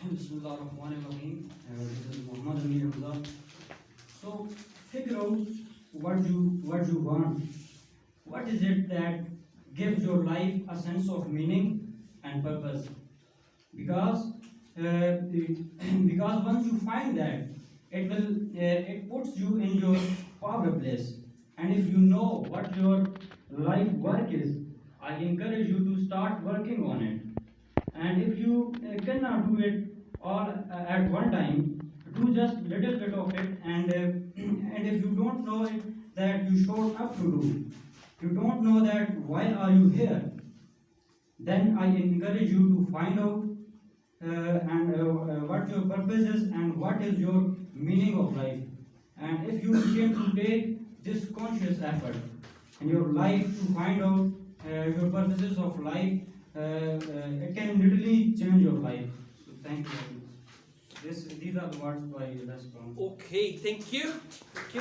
Bismillahirrahmanirrahim. This is Muhammad Amir Hamza. So figure out what you want. What is it that gives your life a sense of meaning and purpose? Because because once you find that, it puts you in your power place. And if you know what your life work is, I encourage you to start working on it. And if you cannot do it all at one time, do just little bit of it. And and if you don't know it that you showed up to do, you don't know that why are you here, then I encourage you to find out and what your purpose is and what is your meaning of life. And if you begin to take this conscious effort in your life to find out your purposes of life, it can literally change your life. So thank you very much. These are the words by Les Brown. Okay, thank you. Thank you.